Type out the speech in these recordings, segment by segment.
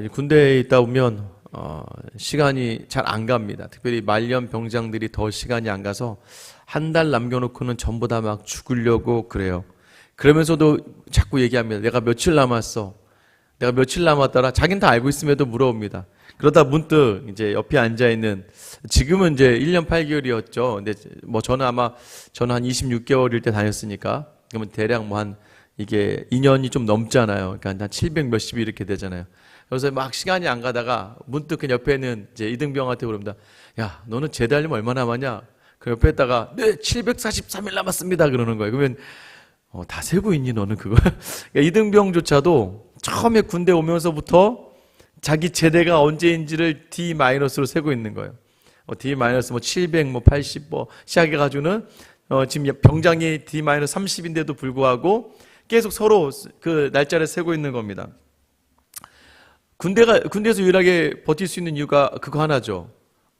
이 군대에 있다 보면 시간이 잘 안 갑니다. 특별히 말년 병장들이 더 시간이 안 가서 한 달 남겨놓고는 전부 다 막 죽으려고 그래요. 그러면서도 자꾸 얘기합니다. 내가 며칠 남았어. 내가 며칠 남았더라. 자기는 다 알고 있음에도 물어봅니다. 그러다 문득 이제 옆에 앉아 있는, 지금은 이제 1년 8개월이었죠. 근데 뭐 저는 한 26개월일 때 다녔으니까 그러면 대략 이게 2년이 좀 넘잖아요. 그러니까 한 700 몇십 이렇게 되잖아요. 그래서 막 시간이 안 가다가 문득 그 옆에 있는 이제 이등병한테 물어봅니다. 야, 너는 제대하려면 얼마 남았냐? 그 옆에 있다가 네, 743일 남았습니다. 그러는 거예요. 그러면 다 세고 있니 너는 그거? 그러니까 이등병조차도 처음에 군대 오면서부터 자기 제대가 언제인지를 D-로 세고 있는 거예요. D-700, 80 시작해가지고는 지금 병장이 D-30인데도 불구하고 계속 서로 그 날짜를 세고 있는 겁니다. 군대에서 유일하게 버틸 수 있는 이유가 그거 하나죠.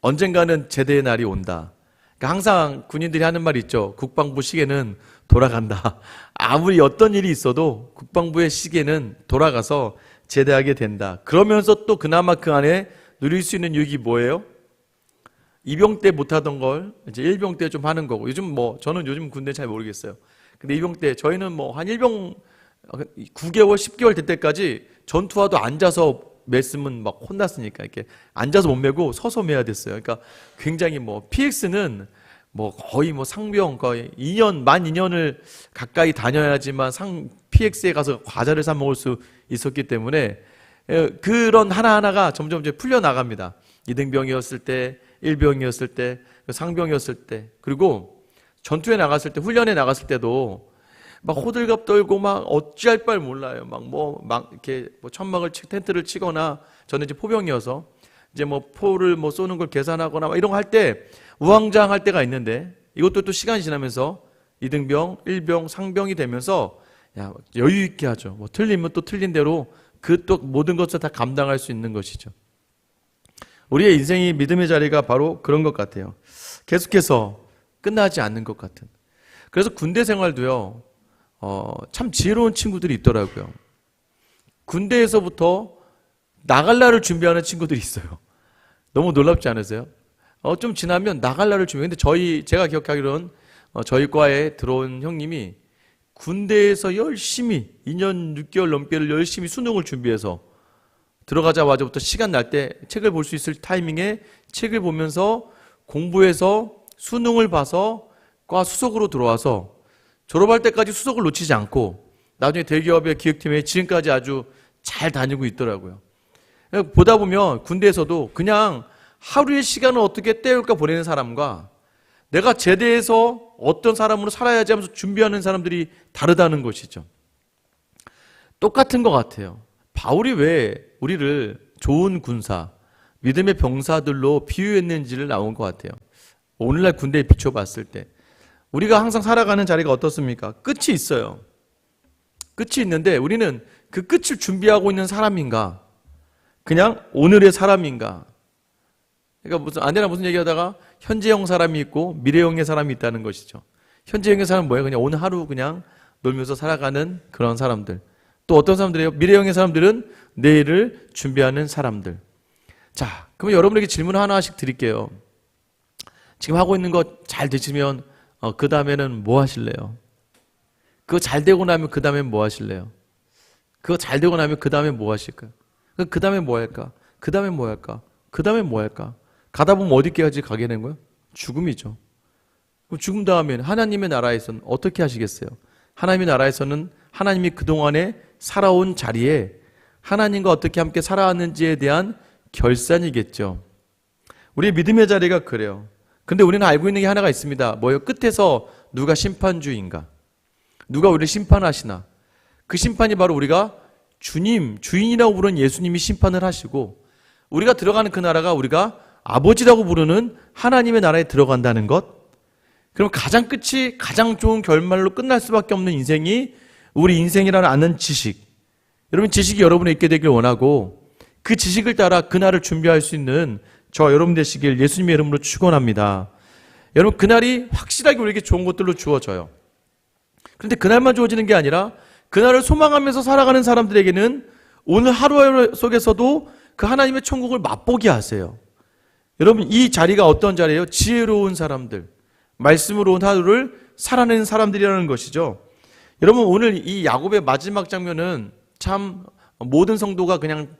언젠가는 제대의 날이 온다. 그러니까 항상 군인들이 하는 말이 있죠. 국방부 시계는 돌아간다. 아무리 어떤 일이 있어도 국방부의 시계는 돌아가서 제대하게 된다. 그러면서 또 그나마 그 안에 누릴 수 있는 유익이 뭐예요? 이병 때 못하던 걸 이제 일병 때 좀 하는 거고. 저는 요즘 군대 잘 모르겠어요. 근데 이병 때 저희는 한 일병 9개월, 10개월 될 때까지 전투화도 앉아서 맸으면 막 혼났으니까 이렇게 앉아서 못 메고 서서 메야 됐어요. 그러니까 굉장히 PX는 거의 상병 거의 2년, 만 2년을 가까이 다녀야지만 PX에 가서 과자를 사 먹을 수 있었기 때문에 그런 하나하나가 점점 이제 풀려나갑니다. 이등병이었을 때, 일병이었을 때, 상병이었을 때, 그리고 전투에 나갔을 때, 훈련에 나갔을 때도 막 호들갑 떨고 막 어찌할 바를 몰라요. 이렇게 천막을 텐트를 치거나, 저는 이제 포병이어서 이제 포를 쏘는 걸 계산하거나 막 이런 거 할 때 우왕좌왕할 때가 있는데, 이것도 또 시간이 지나면서 이등병, 일병, 상병이 되면서 여유 있게 하죠. 틀리면 또 틀린 대로 그 또 모든 것을 다 감당할 수 있는 것이죠. 우리의 인생이 믿음의 자리가 바로 그런 것 같아요. 계속해서 끝나지 않는 것 같은. 그래서 군대 생활도요, 참 지혜로운 친구들이 있더라고요. 군대에서부터 나갈 날을 준비하는 친구들이 있어요. 너무 놀랍지 않으세요? 좀 지나면 나갈 날을 준비해요. 근데 제가 기억하기로는 저희 과에 들어온 형님이 군대에서 열심히 2년 6개월 넘게를 열심히 수능을 준비해서 들어가자마자부터 시간 날 때 책을 볼 수 있을 타이밍에 책을 보면서 공부해서 수능을 봐서 과 수석으로 들어와서 졸업할 때까지 수석을 놓치지 않고 나중에 대기업의 기획팀에 지금까지 아주 잘 다니고 있더라고요. 보다 보면 군대에서도 그냥 하루의 시간을 어떻게 때울까 보내는 사람과 내가 제대해서 어떤 사람으로 살아야지 하면서 준비하는 사람들이 다르다는 것이죠. 똑같은 것 같아요. 바울이 왜 우리를 좋은 군사, 믿음의 병사들로 비유했는지를 나온 것 같아요. 오늘날 군대에 비춰봤을 때 우리가 항상 살아가는 자리가 어떻습니까? 끝이 있어요. 끝이 있는데 우리는 그 끝을 준비하고 있는 사람인가? 그냥 오늘의 사람인가? 그러니까 아내랑 무슨 얘기하다가 현재형 사람이 있고 미래형의 사람이 있다는 것이죠. 현재형의 사람은 뭐예요? 그냥 오늘 하루 그냥 놀면서 살아가는 그런 사람들. 또 어떤 사람들이에요? 미래형의 사람들은 내일을 준비하는 사람들. 자, 그럼 여러분에게 질문 하나씩 드릴게요. 지금 하고 있는 것 잘 되시면 그 다음에는 뭐 하실래요? 그거 잘 되고 나면 그 다음에 뭐 하실래요? 그거 잘 되고 나면 그 다음에 뭐 하실까요? 그 다음에 뭐 할까? 그 다음에 뭐 할까? 그 다음에 뭐 할까? 가다 보면 어디까지 가게 되는 거예요? 죽음이죠. 그럼 죽음 다음엔 하나님의 나라에서는 어떻게 하시겠어요? 하나님의 나라에서는 하나님이 그동안에 살아온 자리에 하나님과 어떻게 함께 살아왔는지에 대한 결산이겠죠. 우리의 믿음의 자리가 그래요. 근데 우리는 알고 있는 게 하나가 있습니다. 뭐예요? 끝에서 누가 심판주인가? 누가 우리를 심판하시나? 그 심판이 바로 우리가 주님, 주인이라고 부르는 예수님이 심판을 하시고 우리가 들어가는 그 나라가 우리가 아버지라고 부르는 하나님의 나라에 들어간다는 것. 그럼 가장 끝이 가장 좋은 결말로 끝날 수밖에 없는 인생이 우리 인생이라는 아는 지식. 여러분 지식이 여러분에 있게 되길 원하고 그 지식을 따라 그날을 준비할 수 있는 저 여러분 되시길 예수님의 이름으로 축원합니다. 여러분 그날이 확실하게 우리에게 좋은 것들로 주어져요. 그런데 그날만 주어지는 게 아니라 그날을 소망하면서 살아가는 사람들에게는 오늘 하루 속에서도 그 하나님의 천국을 맛보게 하세요. 여러분, 이 자리가 어떤 자리예요? 지혜로운 사람들, 말씀으로 온 하루를 살아내는 사람들이라는 것이죠. 여러분, 오늘 이 야곱의 마지막 장면은 참 모든 성도가 그냥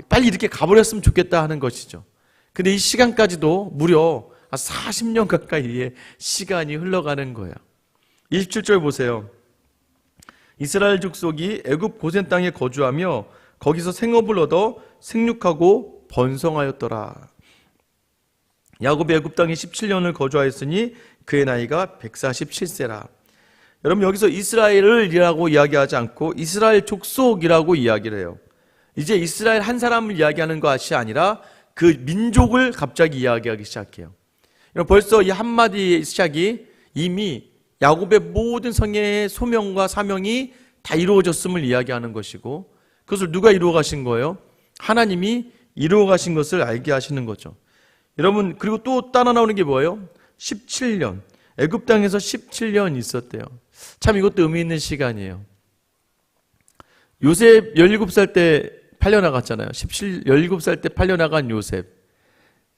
빨리 이렇게 가버렸으면 좋겠다 하는 것이죠. 근데 이 시간까지도 무려 40년 가까이의 시간이 흘러가는 거예요. 27절 보세요. 이스라엘 족속이 애굽 고센 땅에 거주하며 거기서 생업을 얻어 생육하고 번성하였더라. 야곱이 애굽 땅에 17년을 거주하였으니 그의 나이가 147세라. 여러분, 여기서 이스라엘이라고 이야기하지 않고 이스라엘 족속이라고 이야기를 해요. 이제 이스라엘 한 사람을 이야기하는 것이 아니라 그 민족을 갑자기 이야기하기 시작해요. 벌써 이 한마디의 시작이 이미 야곱의 모든 성의 소명과 사명이 다 이루어졌음을 이야기하는 것이고, 그것을 누가 이루어 가신 거예요? 하나님이 이루어 가신 것을 알게 하시는 거죠. 여러분, 그리고 또 따라 나오는 게 뭐예요? 17년. 애굽 땅에서 17년 있었대요. 참 이것도 의미 있는 시간이에요. 요셉 17살 때 팔려나갔잖아요. 17살 때 팔려나간 요셉.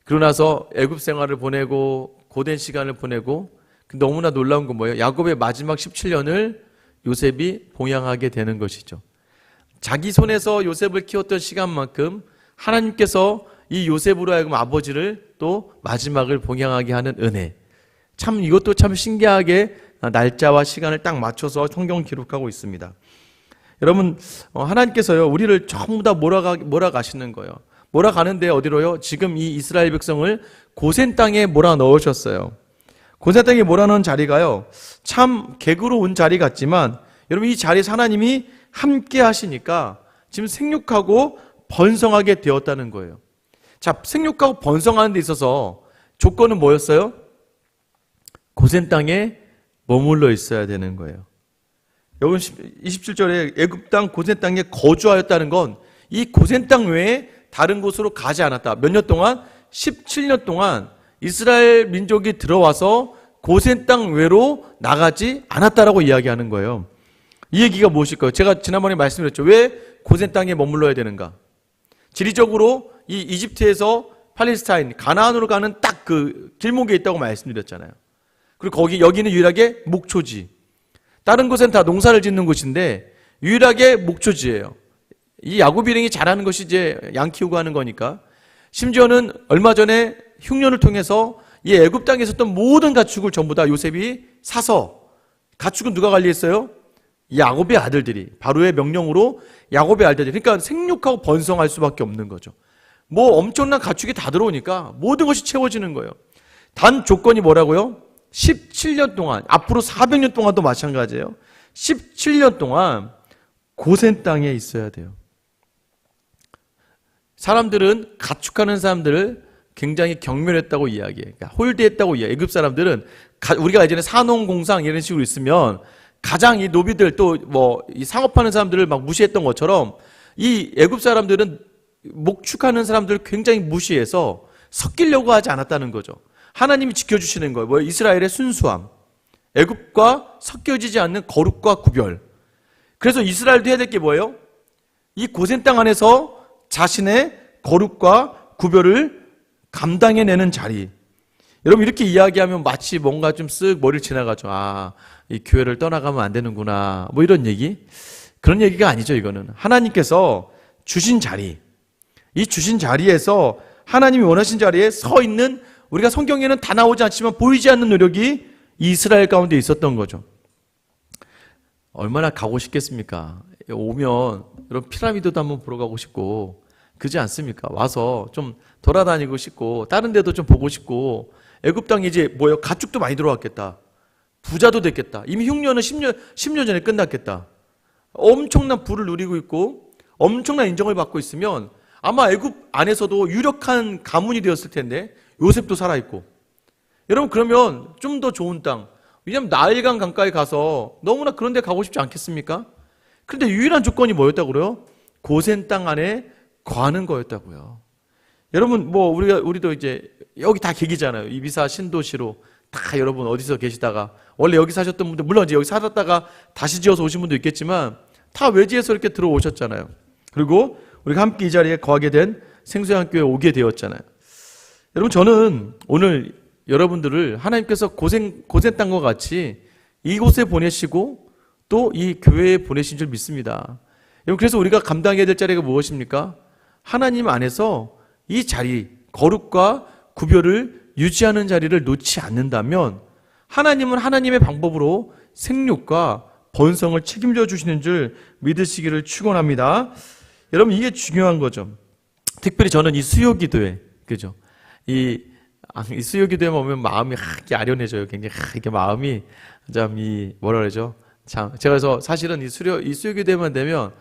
그러고 나서 애굽 생활을 보내고 고된 시간을 보내고, 너무나 놀라운 건 뭐예요? 야곱의 마지막 17년을 요셉이 봉양하게 되는 것이죠. 자기 손에서 요셉을 키웠던 시간만큼 하나님께서 이 요셉으로 하여금 아버지를 또 마지막을 봉양하게 하는 은혜. 참 이것도 참 신기하게 날짜와 시간을 딱 맞춰서 성경 기록하고 있습니다. 여러분, 하나님께서요, 우리를 전부 다 몰아가시는 거예요. 몰아가는데 어디로요? 지금 이 이스라엘 백성을 고센 땅에 몰아넣으셨어요. 고센 땅에 몰아넣은 자리가요, 참 객으로 온 자리 같지만, 여러분, 이 자리에서 하나님이 함께 하시니까 지금 생육하고 번성하게 되었다는 거예요. 자, 생육하고 번성하는 데 있어서 조건은 뭐였어요? 고센 땅에 머물러 있어야 되는 거예요. 여러분, 27절에 애굽 땅 고센 땅에 거주하였다는 건 이 고센 땅 외에 다른 곳으로 가지 않았다. 몇 년 동안? 17년 동안 이스라엘 민족이 들어와서 고센 땅 외로 나가지 않았다라고 이야기하는 거예요. 이 얘기가 무엇일까요? 제가 지난번에 말씀드렸죠. 왜 고센 땅에 머물러야 되는가? 지리적으로 이 이집트에서 팔레스타인, 가나안으로 가는 딱 그 길목에 있다고 말씀드렸잖아요. 그리고 여기는 유일하게 목초지. 다른 곳엔 다 농사를 짓는 곳인데 유일하게 목초지예요. 이 야곱 일행이 잘하는 것이 이제 양 키우고 하는 거니까. 심지어는 얼마 전에 흉년을 통해서 이 애굽 땅에 있었던 모든 가축을 전부 다 요셉이 사서, 가축은 누가 관리했어요? 야곱의 아들들이, 바로의 명령으로 야곱의 아들들이. 그러니까 생육하고 번성할 수밖에 없는 거죠. 뭐 엄청난 가축이 다 들어오니까 모든 것이 채워지는 거예요. 단 조건이 뭐라고요? 17년 동안, 앞으로 400년 동안도 마찬가지예요. 17년 동안 고센 땅에 있어야 돼요. 사람들은 가축하는 사람들을 굉장히 경멸했다고 이야기해요. 그러니까 홀대했다고 이야기해요. 애굽 사람들은 우리가 예전에 산업공상 이런 식으로 있으면 가장 이 노비들 또 이 상업하는 사람들을 막 무시했던 것처럼 이 애굽 사람들은 목축하는 사람들을 굉장히 무시해서 섞이려고 하지 않았다는 거죠. 하나님이 지켜주시는 거예요. 뭐예요? 이스라엘의 순수함. 애굽과 섞여지지 않는 거룩과 구별. 그래서 이스라엘도 해야 될 게 뭐예요? 이 고센 땅 안에서 자신의 거룩과 구별을 감당해내는 자리. 여러분, 이렇게 이야기하면 마치 뭔가 좀 쓱 머리를 지나가죠. 이 교회를 떠나가면 안 되는구나. 뭐 이런 얘기? 그런 얘기가 아니죠, 이거는. 하나님께서 주신 자리. 이 주신 자리에서 하나님이 원하신 자리에 서 있는, 우리가 성경에는 다 나오지 않지만 보이지 않는 노력이 이스라엘 가운데 있었던 거죠. 얼마나 가고 싶겠습니까? 오면 이런 피라미드도 한번 보러 가고 싶고, 그지 않습니까? 와서 좀 돌아다니고 싶고, 다른 데도 좀 보고 싶고, 애굽 땅에 이제 뭐예요? 가축도 많이 들어왔겠다. 부자도 됐겠다. 이미 흉년은 10년 전에 끝났겠다. 엄청난 부를 누리고 있고 엄청난 인정을 받고 있으면 아마 애굽 안에서도 유력한 가문이 되었을 텐데, 요셉도 살아있고. 여러분, 그러면 좀 더 좋은 땅, 왜냐하면 나일강 강가에 가서 너무나 그런 데 가고 싶지 않겠습니까? 그런데 유일한 조건이 뭐였다고 그래요? 고센 땅 안에 거하는 거였다고요. 여러분, 우리도 이제 여기 다 객이잖아요. 이비사 신도시로 다 여러분 어디서 계시다가, 원래 여기 사셨던 분들, 물론 이제 여기 살았다가 다시 지어서 오신 분도 있겠지만 다 외지에서 이렇게 들어오셨잖아요. 그리고 우리가 함께 이 자리에 거하게 된 생수양교회에 오게 되었잖아요. 여러분, 저는 오늘 여러분들을 하나님께서 고생 땅과 같이 이곳에 보내시고 또 이 교회에 보내신 줄 믿습니다. 여러분, 그래서 우리가 감당해야 될 자리가 무엇입니까? 하나님 안에서 이 자리, 거룩과 구별을 유지하는 자리를 놓지 않는다면 하나님은 하나님의 방법으로 생육과 번성을 책임져 주시는 줄 믿으시기를 축원합니다. 여러분, 이게 중요한 거죠. 특별히 저는 이 수요기도회, 그죠? 이 수요기도에 오면 마음이 이렇게 아련해져요. 굉장히 이렇게 마음이 참 뭐라 그러죠? 참 제가 그래서 사실은 이 수요기도에만 되면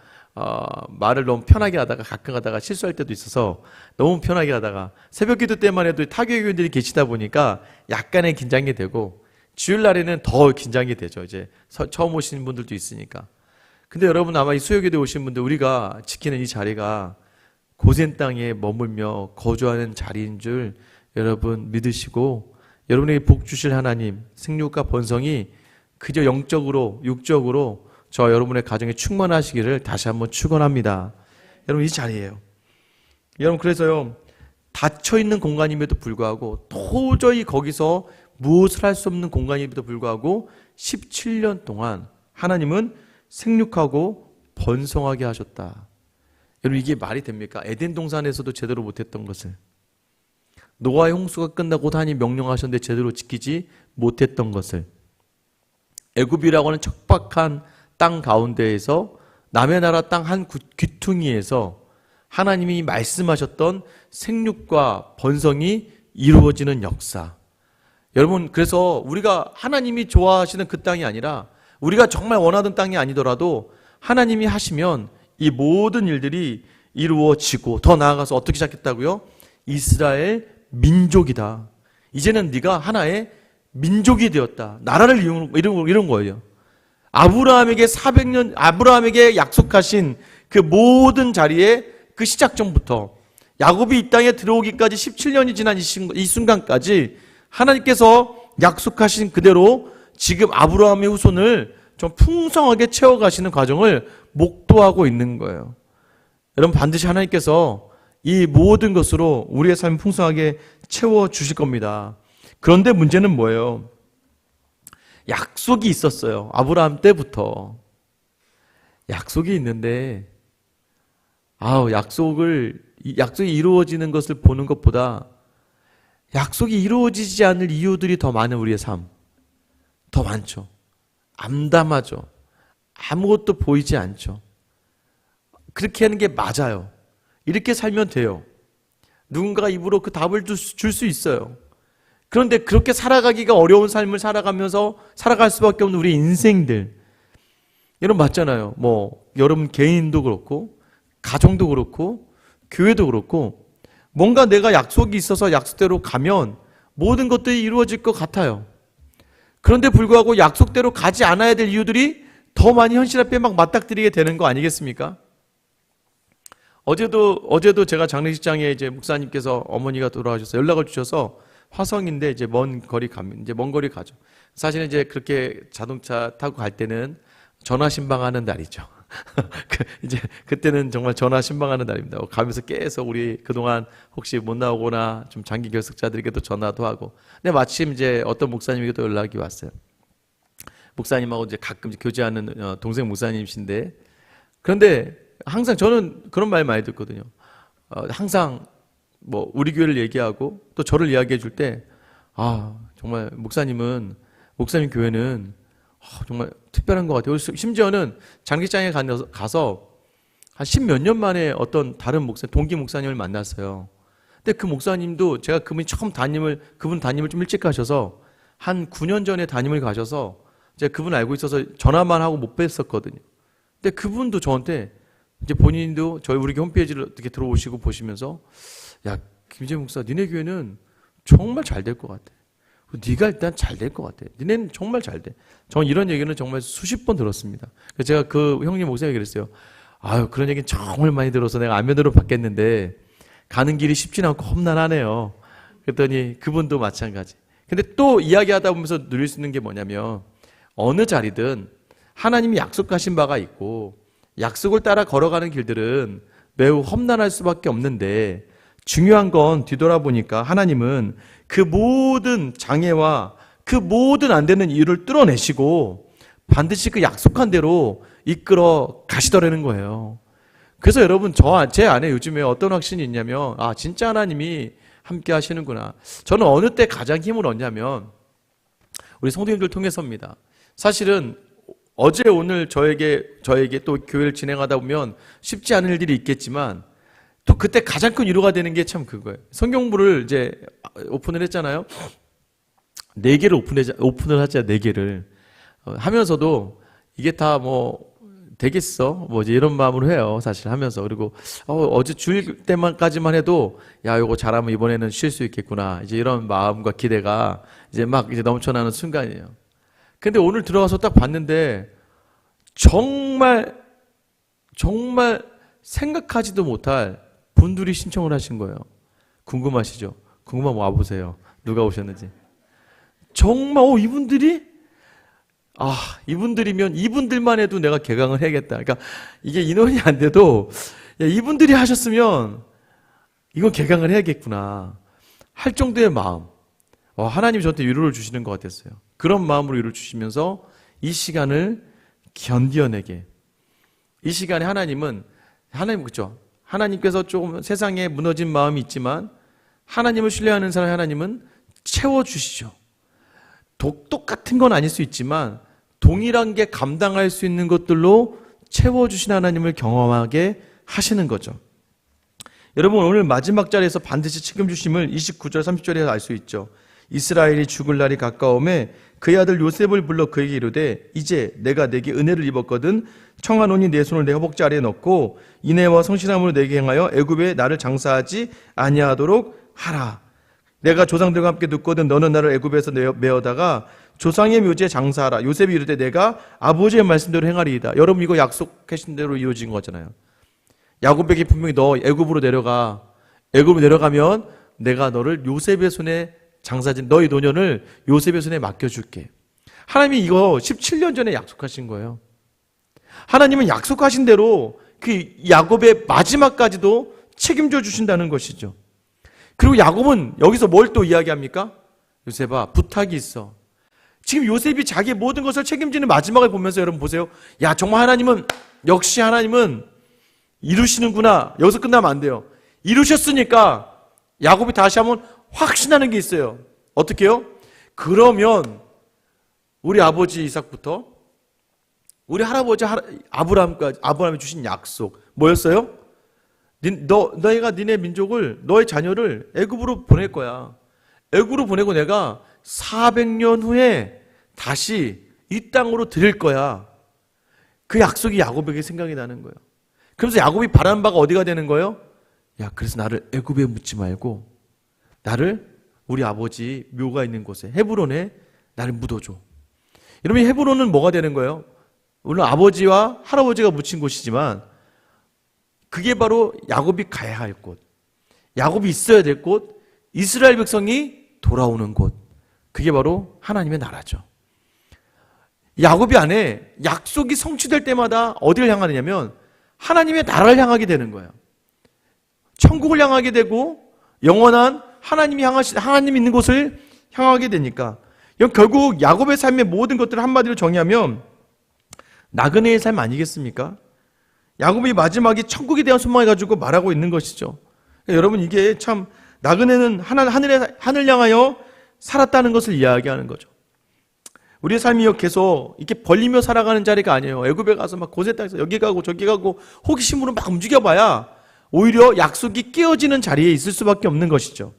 말을 너무 편하게 하다가 가끔 하다가 실수할 때도 있어서 너무 편하게 하다가 새벽기도 때만 해도 타교회원들이 계시다 보니까 약간의 긴장이 되고 주일날에는 더 긴장이 되죠. 이제 처음 오신 분들도 있으니까. 근데 여러분, 아마 이 수요기도에 오신 분들, 우리가 지키는 이 자리가 고센 땅에 머물며 거주하는 자리인 줄 여러분 믿으시고, 여러분에게 복 주실 하나님, 생육과 번성이 그저 영적으로 육적으로 저 여러분의 가정에 충만하시기를 다시 한번 축원합니다. 여러분, 이 자리예요. 여러분, 그래서요, 닫혀 있는 공간임에도 불구하고 도저히 거기서 무엇을 할 수 없는 공간임에도 불구하고 17년 동안 하나님은 생육하고 번성하게 하셨다. 여러분, 이게 말이 됩니까? 에덴 동산에서도 제대로 못했던 것을, 노아의 홍수가 끝나고 하나님 명령하셨는데 제대로 지키지 못했던 것을, 애굽이라고 하는 척박한 땅 가운데에서 남의 나라 땅 한 귀퉁이에서 하나님이 말씀하셨던 생육과 번성이 이루어지는 역사. 여러분, 그래서 우리가 하나님이 좋아하시는 그 땅이 아니라 우리가 정말 원하던 땅이 아니더라도 하나님이 하시면 이 모든 일들이 이루어지고, 더 나아가서 어떻게 시작했다고요? 이스라엘 민족이다. 이제는 네가 하나의 민족이 되었다. 나라를 이룬 거예요. 아브라함에게 400년, 아브라함에게 약속하신 그 모든 자리에 그 시작점부터 야곱이 이 땅에 들어오기까지 17년이 지난 이 순간까지 하나님께서 약속하신 그대로 지금 아브라함의 후손을 좀 풍성하게 채워가시는 과정을 목도하고 있는 거예요. 여러분, 반드시 하나님께서 이 모든 것으로 우리의 삶을 풍성하게 채워주실 겁니다. 그런데 문제는 뭐예요? 약속이 있었어요. 아브라함 때부터. 약속이 있는데, 약속이 이루어지는 것을 보는 것보다 약속이 이루어지지 않을 이유들이 더 많은 우리의 삶. 더 많죠. 암담하죠. 아무것도 보이지 않죠. 그렇게 하는 게 맞아요. 이렇게 살면 돼요. 누군가가 입으로 그 답을 줄 수 있어요. 그런데 그렇게 살아가기가 어려운 삶을 살아가면서 살아갈 수밖에 없는 우리 인생들. 여러분, 맞잖아요. 여러분 개인도 그렇고, 가정도 그렇고, 교회도 그렇고, 뭔가 내가 약속이 있어서 약속대로 가면 모든 것들이 이루어질 것 같아요. 그런데 불구하고 약속대로 가지 않아야 될 이유들이 더 많이 현실 앞에 막 맞닥뜨리게 되는 거 아니겠습니까? 어제도 제가 장례식장에 이제 목사님께서 어머니가 돌아가셔서 연락을 주셔서 화성인데 이제 먼 거리 가죠. 사실은 이제 그렇게 자동차 타고 갈 때는 전화 신방하는 날이죠. 이제 그때는 정말 전화 신방하는 날입니다. 가면서 계속 우리 그동안 혹시 못 나오거나 좀 장기 결석자들에게도 전화도 하고. 근데 마침 이제 어떤 목사님에게도 연락이 왔어요. 목사님하고 이제 가끔 교제하는 동생 목사님이신데, 그런데 항상 저는 그런 말 많이 듣거든요. 항상 우리 교회를 얘기하고 또 저를 이야기해 줄 때, 정말 목사님 교회는 정말 특별한 것 같아요. 심지어는 장기장에 가서 한 10몇 년 만에 어떤 다른 동기 목사님을 만났어요. 근데 그 목사님도 제가 그분 담임을 좀 일찍 가셔서 한 9년 전에 담임을 가셔서 제가 그분 알고 있어서 전화만 하고 못 뵀었거든요. 근데 그분도 저한테 이제 본인도 우리 홈페이지를 어떻게 들어오시고 보시면서, 야, 김재 목사, 니네 교회는 정말 잘 될 것 같아. 네가 일단 잘 될 것 같아. 니네는 정말 잘 돼. 저는 이런 얘기는 정말 수십 번 들었습니다. 그래서 제가 그 형님 목사님에게 그랬어요. 그런 얘기는 정말 많이 들어서 내가 안면으로 받겠는데 가는 길이 쉽지는 않고 험난하네요. 그랬더니 그분도 마찬가지. 근데 또 이야기하다 보면서 누릴 수 있는 게 뭐냐면, 어느 자리든 하나님이 약속하신 바가 있고 약속을 따라 걸어가는 길들은 매우 험난할 수밖에 없는데 중요한 건 뒤돌아보니까 하나님은 그 모든 장애와 그 모든 안 되는 이유를 뚫어내시고 반드시 그 약속한 대로 이끌어 가시더라는 거예요. 그래서 여러분 제 안에 요즘에 어떤 확신이 있냐면 진짜 하나님이 함께 하시는구나. 저는 어느 때 가장 힘을 얻냐면 우리 성도님들 통해서입니다. 사실은 어제 오늘 저에게 또 교회를 진행하다 보면 쉽지 않은 일들이 있겠지만 또 그때 가장 큰 위로가 되는 게 참 그거예요. 성경부를 이제 오픈을 했잖아요. 4개를 오픈을 하자, 4개를. 하면서도 이게 다 되겠어? 이제 이런 마음으로 해요. 사실 하면서. 그리고, 어제 주일 때만까지만 해도, 요거 잘하면 이번에는 쉴 수 있겠구나. 이제 이런 마음과 기대가 이제 넘쳐나는 순간이에요. 근데 오늘 들어가서 딱 봤는데, 정말 생각하지도 못할 분들이 신청을 하신 거예요. 궁금하시죠? 궁금하면 와보세요. 누가 오셨는지. 정말, 이분들이면 이분들만 해도 내가 개강을 해야겠다. 그러니까 이게 인원이 안 돼도, 이분들이 하셨으면 이건 개강을 해야겠구나. 할 정도의 마음. 하나님이 저한테 위로를 주시는 것 같았어요. 그런 마음으로 위로를 주시면서 이 시간을 견뎌내게. 이 시간에 그죠? 하나님께서 조금 세상에 무너진 마음이 있지만 하나님을 신뢰하는 사람의 하나님은 채워주시죠. 똑같은 건 아닐 수 있지만 동일한 게 감당할 수 있는 것들로 채워주신 하나님을 경험하게 하시는 거죠. 여러분 오늘 마지막 자리에서 반드시 책임주심을 29절 30절에서 알 수 있죠. 이스라엘이 죽을 날이 가까움에 그의 아들 요셉을 불러 그에게 이르되 이제 내가 내게 은혜를 입었거든 청하노니 내 손을 내 허벅지 아래에 넣고 인애와 성실함으로 내게 행하여 애굽에 나를 장사하지 아니하도록 하라. 내가 조상들과 함께 눕거든 너는 나를 애굽에서 메어다가 조상의 묘지에 장사하라. 요셉이 이르되 내가 아버지의 말씀대로 행하리이다. 여러분 이거 약속하신 대로 이루어진 거잖아요. 야곱에게 분명히 너 애굽으로 내려가. 애굽으로 내려가면 내가 너를 요셉의 손에 장사진 너희 노년을 요셉의 손에 맡겨줄게. 하나님이 이거 17년 전에 약속하신 거예요. 하나님은 약속하신 대로 그 야곱의 마지막까지도 책임져 주신다는 것이죠. 그리고 야곱은 여기서 뭘 또 이야기합니까? 요셉아, 부탁이 있어. 지금 요셉이 자기의 모든 것을 책임지는 마지막을 보면서 여러분 보세요. 정말 역시 하나님은 이루시는구나. 여기서 끝나면 안 돼요. 이루셨으니까 야곱이 다시 한번 확신하는 게 있어요. 어떻게요? 그러면 우리 아버지 이삭부터 우리 할아버지 아브라함이 주신 약속 뭐였어요? 너희가 니네 민족을 너의 자녀를 애굽으로 보낼 거야. 애굽으로 보내고 내가 400년 후에 다시 이 땅으로 드릴 거야. 그 약속이 야곱에게 생각이 나는 거예요. 그러면서 야곱이 바라는 바가 어디가 되는 거예요? 그래서 나를 애굽에 묻지 말고 나를 우리 아버지 묘가 있는 곳에 헤브론에 나를 묻어줘. 여러분 헤브론은 뭐가 되는 거예요? 물론 아버지와 할아버지가 묻힌 곳이지만 그게 바로 야곱이 가야 할 곳, 야곱이 있어야 될 곳, 이스라엘 백성이 돌아오는 곳. 그게 바로 하나님의 나라죠. 야곱이 안에 약속이 성취될 때마다 어디를 향하느냐면 하나님의 나라를 향하게 되는 거예요. 천국을 향하게 되고 영원한 하나님 있는 곳을 향하게 되니까 결국 야곱의 삶의 모든 것들을 한마디로 정의하면 나그네의 삶 아니겠습니까? 야곱이 마지막에 천국에 대한 소망을 가지고 말하고 있는 것이죠. 여러분 이게 참 나그네는 하늘 향하여 살았다는 것을 이야기하는 거죠. 우리의 삶이 계속 이렇게 벌리며 살아가는 자리가 아니에요. 애굽에 가서 막 고세 땅에서 여기 가고 저기 가고 호기심으로 막 움직여봐야 오히려 약속이 깨어지는 자리에 있을 수밖에 없는 것이죠.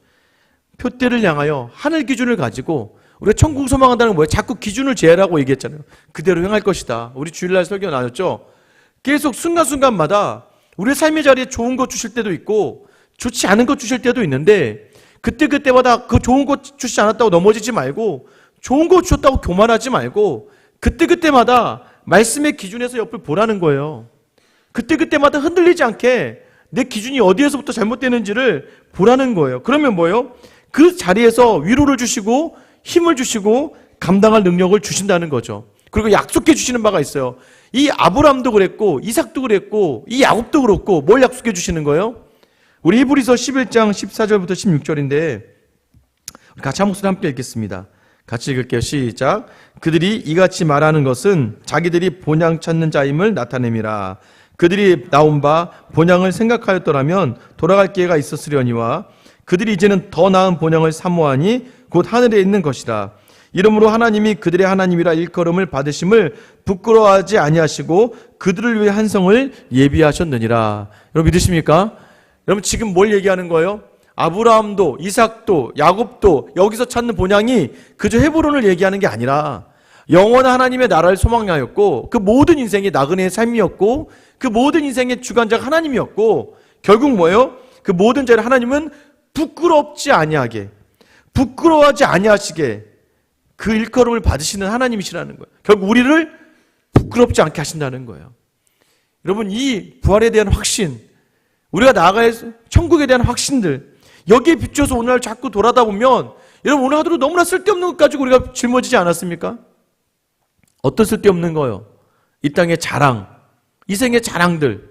표대를 향하여 하늘 기준을 가지고 우리가 천국 소망한다는 건 뭐예요? 자꾸 기준을 제하라고 얘기했잖아요. 그대로 행할 것이다. 우리 주일날 설교 나눴죠. 계속 순간순간마다 우리의 삶의 자리에 좋은 것 주실 때도 있고 좋지 않은 것 주실 때도 있는데 그때마다 그 좋은 것 주시지 않았다고 넘어지지 말고 좋은 것 주셨다고 교만하지 말고 그때마다 말씀의 기준에서 옆을 보라는 거예요. 그때마다 흔들리지 않게 내 기준이 어디에서부터 잘못되는지를 보라는 거예요. 그러면 뭐예요? 그 자리에서 위로를 주시고 힘을 주시고 감당할 능력을 주신다는 거죠. 그리고 약속해 주시는 바가 있어요. 이 아브라함도 그랬고 이삭도 그랬고 이 야곱도 그렇고 뭘 약속해 주시는 거예요? 우리 히브리서 11장 14절부터 16절인데 같이 한 목소리 함께 읽겠습니다. 같이 읽을게요. 시작. 그들이 이같이 말하는 것은 자기들이 본향 찾는 자임을 나타냄이라. 그들이 나온 바 본향을 생각하였더라면 돌아갈 기회가 있었으려니와 그들이 이제는 더 나은 본향을 사모하니 곧 하늘에 있는 것이라. 이러므로 하나님이 그들의 하나님이라 일컬음을 받으심을 부끄러워하지 아니하시고 그들을 위해 한 성을 예비하셨느니라. 여러분 믿으십니까? 여러분 지금 뭘 얘기하는 거예요? 아브라함도 이삭도 야곱도 여기서 찾는 본향이 그저 헤브론을 얘기하는 게 아니라 영원한 하나님의 나라를 소망하였고 그 모든 인생이 나그네의 삶이었고 그 모든 인생의 주관자가 하나님이었고 결국 뭐예요? 그 모든 자를 하나님은 부끄럽지 아니하게 부끄러워하지 아니하시게 그 일컬음을 받으시는 하나님이시라는 거예요. 결국 우리를 부끄럽지 않게 하신다는 거예요. 여러분 이 부활에 대한 확신, 우리가 나아갈 천국에 대한 확신들 여기에 비춰서 오늘 자꾸 돌아다 보면 여러분 오늘 하루도 너무나 쓸데없는 것 가지고 우리가 짊어지지 않았습니까? 어떤 쓸데없는 거요? 이 땅의 자랑, 이 생의 자랑들,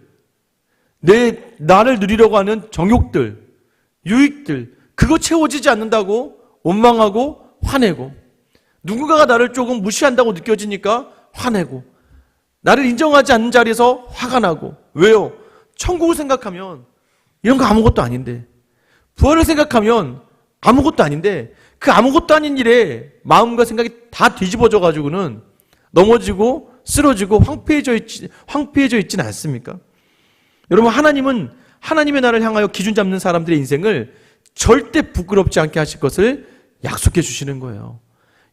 나를 누리려고 하는 정욕들, 유익들 그거 채워지지 않는다고 원망하고 화내고 누군가가 나를 조금 무시한다고 느껴지니까 화내고 나를 인정하지 않는 자리에서 화가 나고 왜요? 천국을 생각하면 이런 거 아무것도 아닌데 부활을 생각하면 아무것도 아닌데 그 아무것도 아닌 일에 마음과 생각이 다 뒤집어져 가지고는 넘어지고 쓰러지고 황폐해져 있지는 않습니까? 여러분 하나님은 하나님의 나라를 향하여 기준 잡는 사람들의 인생을 절대 부끄럽지 않게 하실 것을 약속해 주시는 거예요.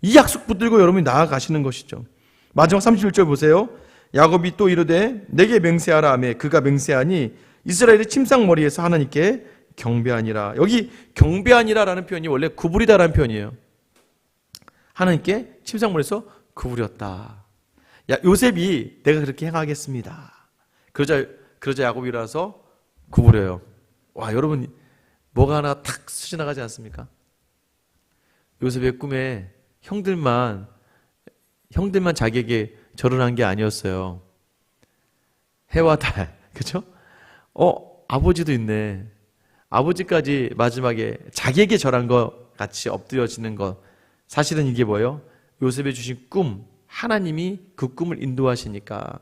이 약속 붙들고 여러분이 나아가시는 것이죠. 마지막 31절 보세요. 야곱이 또 이르되 내게 맹세하라 하매 그가 맹세하니 이스라엘의 침상머리에서 하나님께 경배하니라. 여기 경배하니라라는 표현이 원래 구부리다라는 표현이에요. 하나님께 침상머리에서 구부렸다. 요셉이 내가 그렇게 행하겠습니다. 그러자 야곱이 일어나서 구부려요. 와 여러분 뭐가 하나 탁 스쳐나가지 않습니까? 요셉의 꿈에 형들만 자기에게 절을 한 게 아니었어요. 해와 달, 그렇죠? 아버지도 있네. 아버지까지 마지막에 자기에게 절한 것 같이 엎드려지는 것. 사실은 이게 뭐예요? 요셉이 주신 꿈, 하나님이 그 꿈을 인도하시니까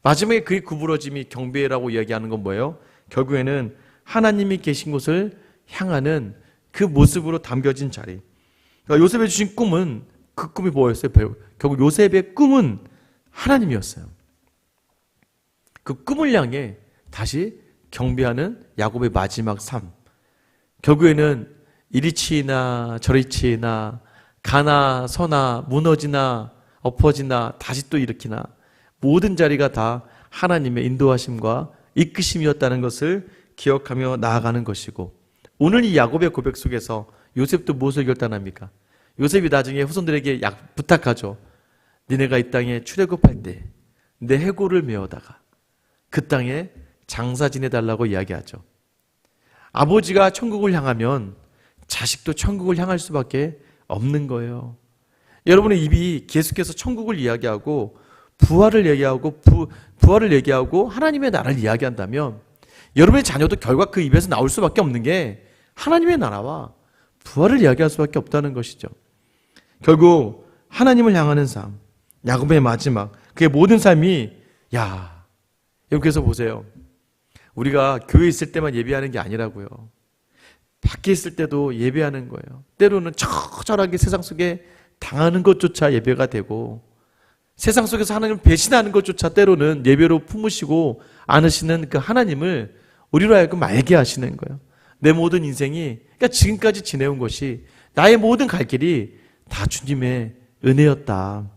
마지막에 그의 구부러짐이 경배라고 이야기하는 건 뭐예요? 결국에는 하나님이 계신 곳을 향하는 그 모습으로 담겨진 자리. 그러니까 요셉이 주신 꿈은 그 꿈이 뭐였어요? 결국 요셉의 꿈은 하나님이었어요. 그 꿈을 향해 다시 경배하는 야곱의 마지막 삶. 결국에는 이리 치이나 저리 치이나 가나 서나 무너지나 엎어지나 다시 또 일으키나 모든 자리가 다 하나님의 인도하심과 이끄심이었다는 것을 기억하며 나아가는 것이고 오늘 이 야곱의 고백 속에서 요셉도 무엇을 결단합니까? 요셉이 나중에 후손들에게 부탁하죠. 니네가 이 땅에 출애굽할 때 내 해골을 메어다가 그 땅에 장사 지내달라고 이야기하죠. 아버지가 천국을 향하면 자식도 천국을 향할 수밖에 없는 거예요. 여러분의 입이 계속해서 천국을 이야기하고 부활을 얘기하고 하나님의 나라를 이야기한다면 여러분의 자녀도 결국 그 입에서 나올 수밖에 없는 게 하나님의 나라와 부활을 이야기할 수밖에 없다는 것이죠. 결국 하나님을 향하는 삶, 야곱의 마지막 그의 모든 삶이 여기서 보세요. 우리가 교회에 있을 때만 예배하는 게 아니라고요. 밖에 있을 때도 예배하는 거예요. 때로는 처절하게 세상 속에 당하는 것조차 예배가 되고 세상 속에서 하나님을 배신하는 것조차 때로는 예배로 품으시고 안으시는 그 하나님을 우리로 하여금 알게 하시는 거예요. 내 모든 인생이 그러니까 지금까지 지내온 것이 나의 모든 갈 길이 다 주님의 은혜였다.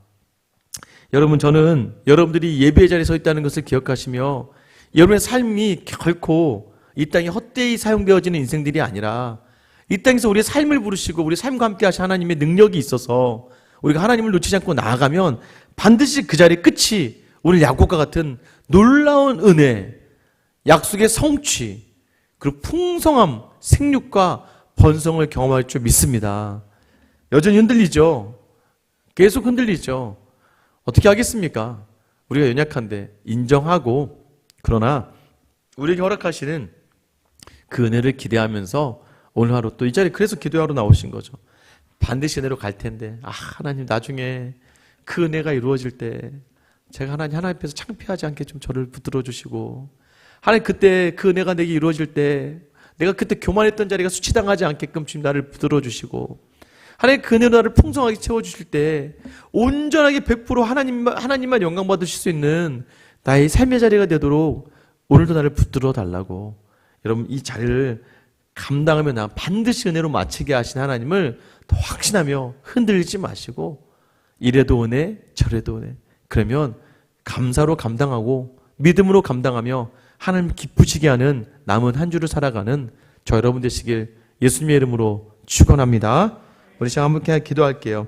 여러분 저는 여러분들이 예배의 자리에 서 있다는 것을 기억하시며 여러분의 삶이 결코 이 땅에 헛되이 사용되어지는 인생들이 아니라 이 땅에서 우리의 삶을 부르시고 우리 삶과 함께 하신 하나님의 능력이 있어서 우리가 하나님을 놓치지 않고 나아가면 반드시 그 자리의 끝이 오늘 야곱과 같은 놀라운 은혜, 약속의 성취, 그리고 풍성함, 생육과 번성을 경험할 줄 믿습니다. 여전히 흔들리죠. 계속 흔들리죠. 어떻게 하겠습니까? 우리가 연약한데 인정하고, 그러나 우리에게 허락하시는 그 은혜를 기대하면서 오늘 하루 또 이 자리에 그래서 기도하러 나오신 거죠. 반드시 은혜로 갈 텐데, 하나님 나중에 그 은혜가 이루어질 때 제가 하나님 앞에서 창피하지 않게 좀 저를 붙들어 주시고, 하나님 그때 그 은혜가 내게 이루어질 때 내가 그때 교만했던 자리가 수치당하지 않게끔 주님 나를 붙들어 주시고, 하나님 그 은혜로 나를 풍성하게 채워주실 때 온전하게 100% 하나님만 영광 받으실 수 있는 나의 삶의 자리가 되도록 오늘도 나를 붙들어 달라고. 여러분, 이 자리를 감당하며 나 반드시 은혜로 마치게 하신 하나님을 더 확신하며 흔들리지 마시고, 이래도 은혜 저래도 은혜, 그러면 감사로 감당하고 믿음으로 감당하며 하나님 기쁘시게 하는 남은 한 주를 살아가는 저 여러분 되시길 예수님의 이름으로 축원합니다. 우리 시간 함께 기도할게요.